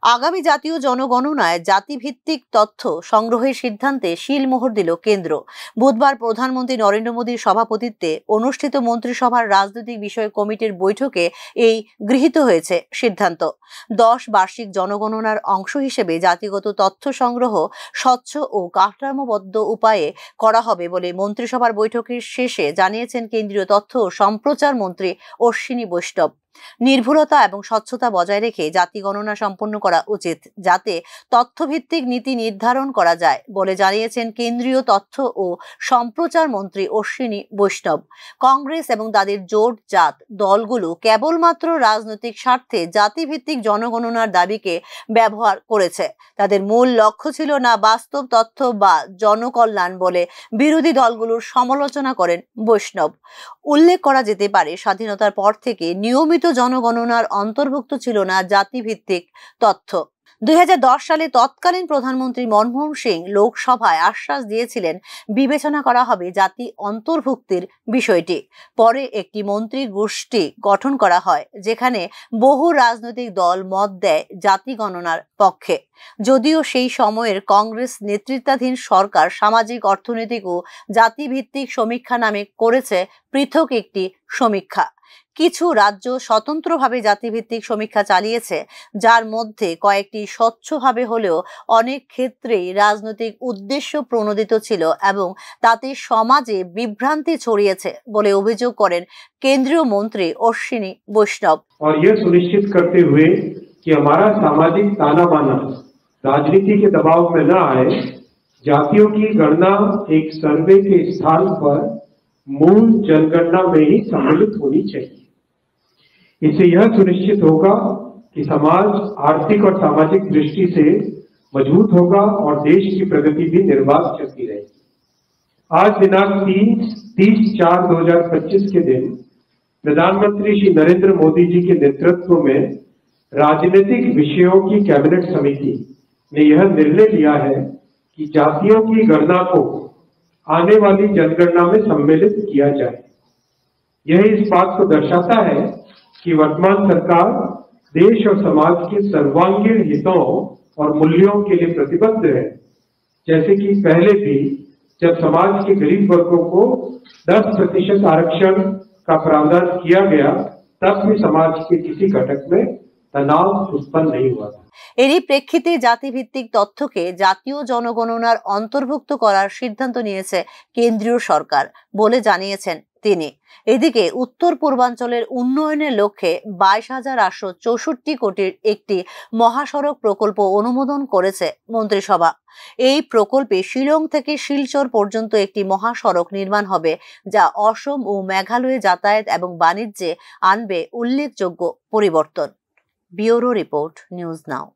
আগামী জাতীয় জনগণনায় জাতিভিত্তিক তথ্য সংগ্রহের সিদ্ধান্তে শিলমোহর দিল কেন্দ্র। বুধবার প্রধানমন্ত্রী নরেন্দ্র মোদীর সভাপতিত্বে অনুষ্ঠিত মন্ত্রিসভার রাজনৈতিক বিষয় কমিটির বৈঠকে এই গৃহীত হয়েছে সিদ্ধান্ত। 10 বার্ষিক জনগণনার অংশ হিসেবে জাতিগত তথ্য সংগ্রহ স্বচ্ছ ও কাঠামোবদ্ধ উপায়ে করা হবে বলে মন্ত্রিসভার বৈঠকের শেষে জানিয়েছেন কেন্দ্রীয় তথ্য ও সম্প্রচার মন্ত্রী অশ্বিনী বৈষ্ণব। নির্ভুলতা এবং স্বচ্ছতা বজায় রেখে জাতি গণনা সম্পন্ন করা উচিত, যাতে তথ্যভিত্তিক নীতি নির্ধারণ করা যায় বলে জানিয়েছেন কেন্দ্রীয় তথ্য ও সম্প্রচার মন্ত্রী অশ্বিনী বৈষ্ণব। কংগ্রেস এবং তাদের জোটজাত দলগুলো কেবলমাত্র রাজনৈতিক স্বার্থে জাতিভিত্তিক জনগণনার দাবিকে ব্যবহার করেছে। তাদের মূল লক্ষ্য ছিল না বাস্তব তথ্য বা জনকল্যাণ বলে বিরোধী দলগুলোর সমালোচনা করেন বৈষ্ণব। উল্লেখ করা যেতে পারে, স্বাধীনতার পর থেকে নিয়মিত জনগণনার অন্তর্ভুক্ত ছিল না জাতিভিত্তিক তথ্য। 2010 সালে তৎকালীন প্রধানমন্ত্রী মনমোহন সিং লোকসভায় আশ্বাস দিয়েছিলেন বিবেচনা করা হবে জাতি অন্তর্ভুক্তির বিষয়টি। পরে একটি মন্ত্রী গোষ্ঠী গঠন করা হয়, যেখানে বহু রাজনৈতিক দল মত দেয় জাতি গণনার পক্ষে। যদিও সেই সময়ের কংগ্রেস নেতৃত্বাধীন সরকার সামাজিক, অর্থনৈতিক ও জাতিভিত্তিক সমীক্ষা নামে করেছে পৃথক একটি সমীক্ষা। কিছু রাজ্য স্বতন্ত্রভাবে জাতিভিত্তিক সমীক্ষা চালিয়েছে, যার মধ্যে কয়েকটি স্বচ্ছভাবে হলেও অনেক ক্ষেত্রেই রাজনৈতিক উদ্দেশ্য প্রণোদিত ছিল এবং তাতে সমাজে বিভ্রান্তি ছড়িয়েছে বলে অভিযোগ করেন কেন্দ্রীয় মন্ত্রী অশ্বিনী বৈষ্ণব। और यह सुनिश्चित करते हुए कि हमारा सामाजिक ताना बाना राजनीति के दबाव में न आए, जातियों की गणना एक सर्वे के स्थान पर मूल जनगणना में ही सम्मिलित होनी चाहिए। इससे यह सुनिश्चित होगा कि समाज आर्थिक और सामाजिक दृष्टि से मजबूत होगा और देश की प्रगति भी निर्बाध चलती रहेगी। आज दिनांक 30/4/2025 के दिन प्रधानमंत्री श्री नरेंद्र मोदी जी के नेतृत्व में राजनीतिक विषयों की कैबिनेट समिति ने यह निर्णय लिया है कि जातियों की गणना को आने वाली जनगणना में सम्मिलित किया जाए। यह इस बात को दर्शाता है कि वर्तमान सरकार देश और समाज के सर्वांगीण हितों और मूल्यों के लिए प्रतिबद्ध है। जैसे कि पहले भी जब समाज के गरीब वर्गों को 10% आरक्षण का प्रावधान किया गया, तब भी समाज के किसी घटक में तनाव उत्पन्न नहीं हुआ था। এরই প্রেক্ষিতে জাতিভিত্তিক তথ্যকে জাতীয় জনগণনার অন্তর্ভুক্ত করার সিদ্ধান্ত নিয়েছে কেন্দ্রীয় সরকার বলে জানিয়েছেন তিনি। এদিকে উত্তর পূর্বাঞ্চলের উন্নয়নের লক্ষ্যে 22,864 কোটির একটি মহাসড়ক প্রকল্প অনুমোদন করেছে মন্ত্রিসভা। এই প্রকল্পে শিলং থেকে শিলচর পর্যন্ত একটি মহাসড়ক নির্মাণ হবে, যা অসম ও মেঘালয়ে যাতায়াত এবং বাণিজ্যে আনবে উল্লেখযোগ্য পরিবর্তন। Bureau report, news now.